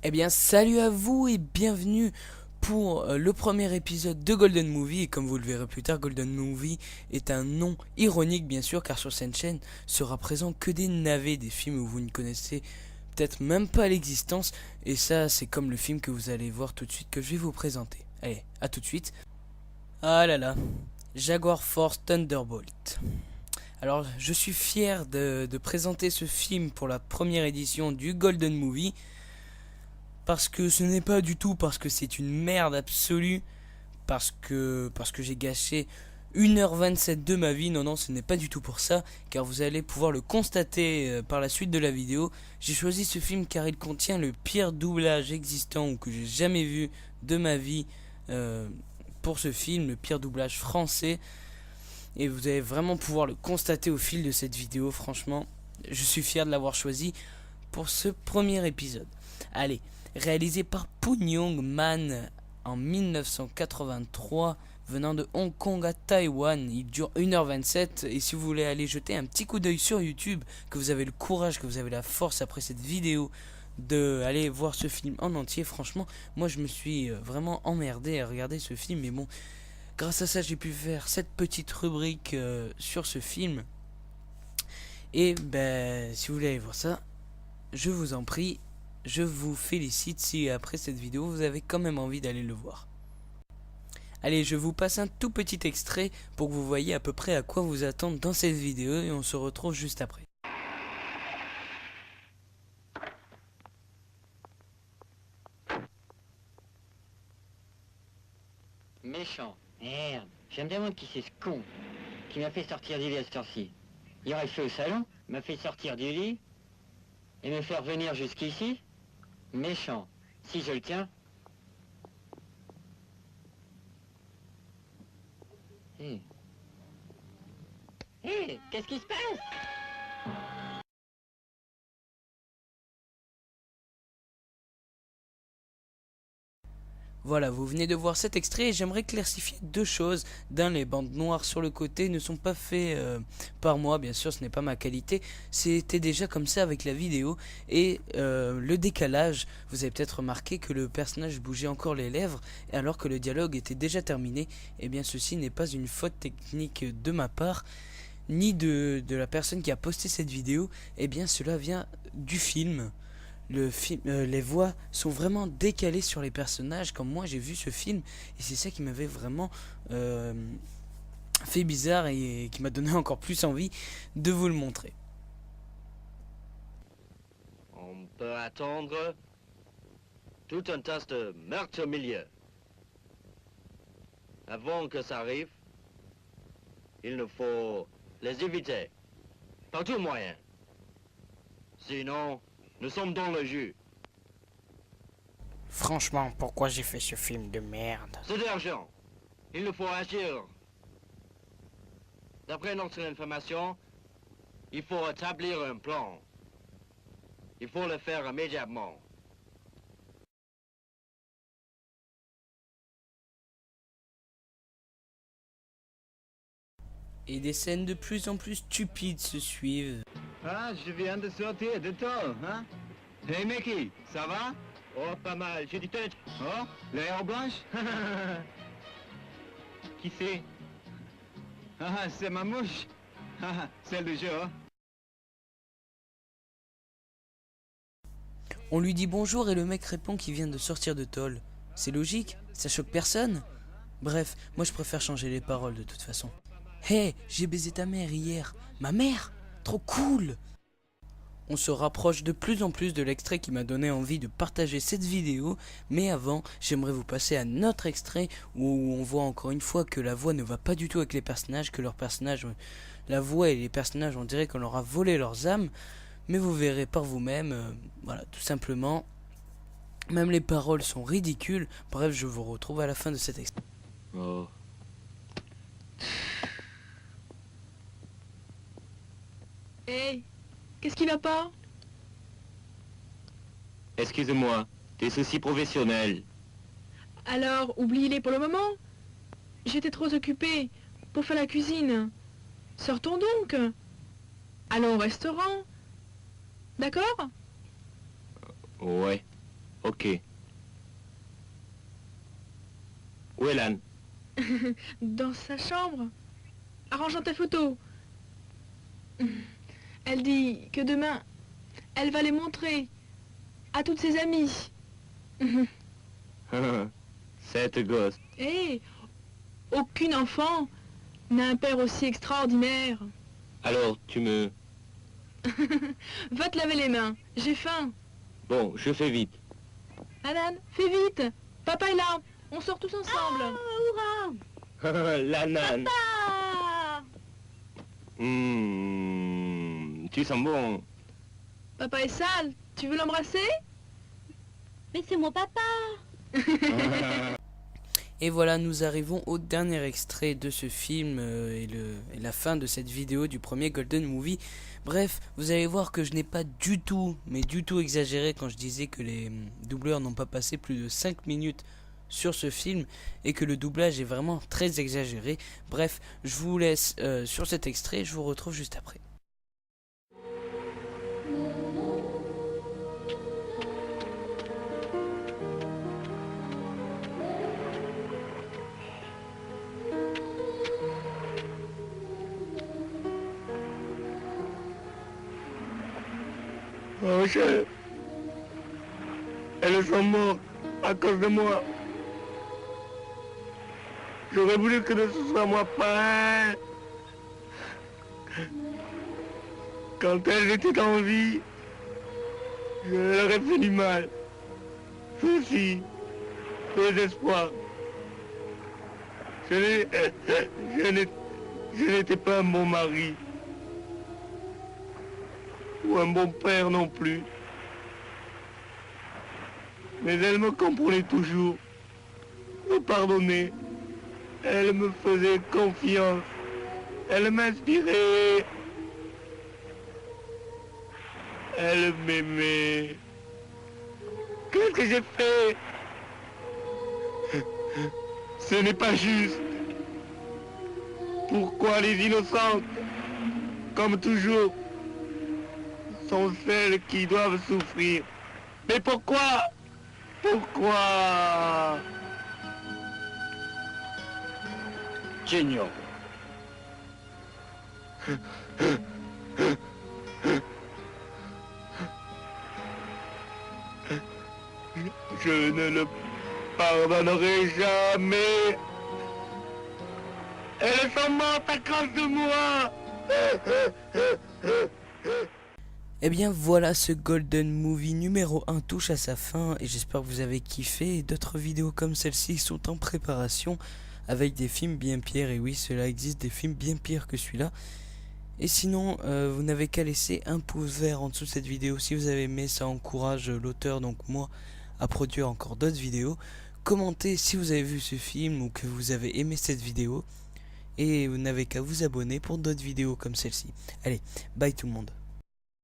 Eh bien, salut à vous et bienvenue pour le premier épisode de Golden Movie. Et comme vous le verrez plus tard, Golden Movie est un nom ironique, bien sûr, car sur cette chaîne sera présent que des navets, des films où vous ne connaissez peut-être même pas l'existence. Et ça, c'est comme le film que vous allez voir tout de suite que je vais vous présenter. Allez, à tout de suite. Ah là là, Jaguar Force Thunderbolt. Alors, je suis fier de présenter ce film pour la première édition du Golden Movie. Parce que ce n'est pas du tout parce que c'est une merde absolue, parce que j'ai gâché 1h27 de ma vie. Non, non, ce n'est pas du tout pour ça, car vous allez pouvoir le constater par la suite de la vidéo. J'ai choisi ce film car il contient le pire doublage existant ou que j'ai jamais vu de ma vie pour ce film, le pire doublage français. Et vous allez vraiment pouvoir le constater au fil de cette vidéo. Franchement, je suis fier de l'avoir choisi pour ce premier épisode. Allez, réalisé par Poon Young Man en 1983, venant de Hong Kong à Taïwan. Il dure 1h27 et si vous voulez aller jeter un petit coup d'œil sur YouTube, que vous avez le courage, que vous avez la force après cette vidéo de aller voir ce film en entier, franchement, moi je me suis vraiment emmerdé à regarder ce film, mais bon, grâce à ça j'ai pu faire cette petite rubrique sur ce film. Et ben, si vous voulez aller voir ça, je vous en prie, je vous félicite si après cette vidéo vous avez quand même envie d'aller le voir. Allez, je vous passe un tout petit extrait pour que vous voyez à peu près à quoi vous attendre dans cette vidéo et on se retrouve juste après. Méchant. Merde, je me demande qui c'est ce con qui m'a fait sortir du lit à cette heure-ci. Il aurait fait au salon, m'a fait sortir du lit et me faire venir jusqu'ici. Méchant. Si je le tiens. Hé, qu'est-ce qui se passe? Voilà, vous venez de voir cet extrait et j'aimerais clarifier deux choses. D'un, les bandes noires sur le côté ne sont pas faits par moi, bien sûr, ce n'est pas ma qualité. C'était déjà comme ça avec la vidéo. Et le décalage, vous avez peut-être remarqué que le personnage bougeait encore les lèvres alors que le dialogue était déjà terminé. Eh bien, ceci n'est pas une faute technique de ma part, ni de la personne qui a posté cette vidéo. Eh bien, cela vient du film. Les voix sont vraiment décalées sur les personnages comme moi j'ai vu ce film et c'est ça qui m'avait vraiment fait bizarre et qui m'a donné encore plus envie de vous le montrer. On peut attendre tout un tas de meurtres au milieu. Avant que ça arrive, il nous faut les éviter, par tout moyen. Sinon, nous sommes dans le jus. Franchement, pourquoi j'ai fait ce film de merde? C'est d'argent. Il nous faut agir. D'après notre information, il faut établir un plan. Il faut le faire immédiatement. Et des scènes de plus en plus stupides se suivent. Ah, je viens de sortir de tôle, hein? Hey Mickey, ça va? Oh, pas mal. J'ai du tête. Oh, l'air blanche? Qui c'est? Ah, c'est ma mouche. Ah, celle du jour. On lui dit bonjour et le mec répond qu'il vient de sortir de tôle. C'est logique, ça choque personne. Bref, moi je préfère changer les paroles de toute façon. Hey, j'ai baisé ta mère hier. Ma mère? Trop cool! On se rapproche de plus en plus de l'extrait qui m'a donné envie de partager cette vidéo, mais avant, j'aimerais vous passer à notre extrait où on voit encore une fois que la voix ne va pas du tout avec les personnages, que leurs personnages, la voix et les personnages, on dirait qu'on leur a volé leurs âmes, mais vous verrez par vous-même, voilà, tout simplement, même les paroles sont ridicules. Bref, je vous retrouve à la fin de cet extrait. Oh. Hey, qu'est-ce qui va pas? Excusez-moi, des soucis professionnels. Alors, oublie-les pour le moment. J'étais trop occupée pour faire la cuisine. Sortons donc. Allons au restaurant. D'accord? Ouais. Ok. Où est l'âne? Dans sa chambre, arrangeant ta photo. Elle dit que demain, elle va les montrer à toutes ses amies. Cette gosse. Et aucune enfant n'a un père aussi extraordinaire. Alors, tu me... Va te laver les mains, j'ai faim. Bon, je fais vite. Alan, fais vite. Papa est là, on sort tous ensemble. La nane. Ah, Tu sens bon. papa est sale, tu veux l'embrasser? Mais c'est mon papa. Et voilà, nous arrivons au dernier extrait de ce film et la fin de cette vidéo du premier Golden Movie. Bref, vous allez voir que je n'ai pas du tout, mais du tout exagéré quand je disais que les doubleurs n'ont pas passé plus de 5 minutes sur ce film et que le doublage est vraiment très exagéré. Bref, je vous laisse sur cet extrait, je vous retrouve juste après. Oh, chef. Elles sont mortes à cause de moi. J'aurais voulu que ce soit moi pareil. Quand elles étaient en vie, je leur ai fait du mal. Soucis, désespoir. Je n'étais pas un bon mari. Ou un bon père non plus. Mais elle me comprenait toujours, me pardonnait, elle me faisait confiance, elle m'inspirait, elle m'aimait. Qu'est-ce que j'ai fait? Ce n'est pas juste. Pourquoi les innocentes, comme toujours, sont celles qui doivent souffrir? Mais pourquoi? Pourquoi? J'ignore. Je ne le pardonnerai jamais. Elles sont mortes à cause de moi. Et bien voilà, ce Golden Movie numéro 1 touche à sa fin et j'espère que vous avez kiffé. Et d'autres vidéos comme celle-ci sont en préparation avec des films bien pires. Et oui, cela existe, des films bien pires que celui-là. Et sinon, vous n'avez qu'à laisser un pouce vert en dessous de cette vidéo si vous avez aimé. Ça encourage l'auteur, donc moi, à produire encore d'autres vidéos. Commentez si vous avez vu ce film ou que vous avez aimé cette vidéo. Et vous n'avez qu'à vous abonner pour d'autres vidéos comme celle-ci. Allez, bye tout le monde.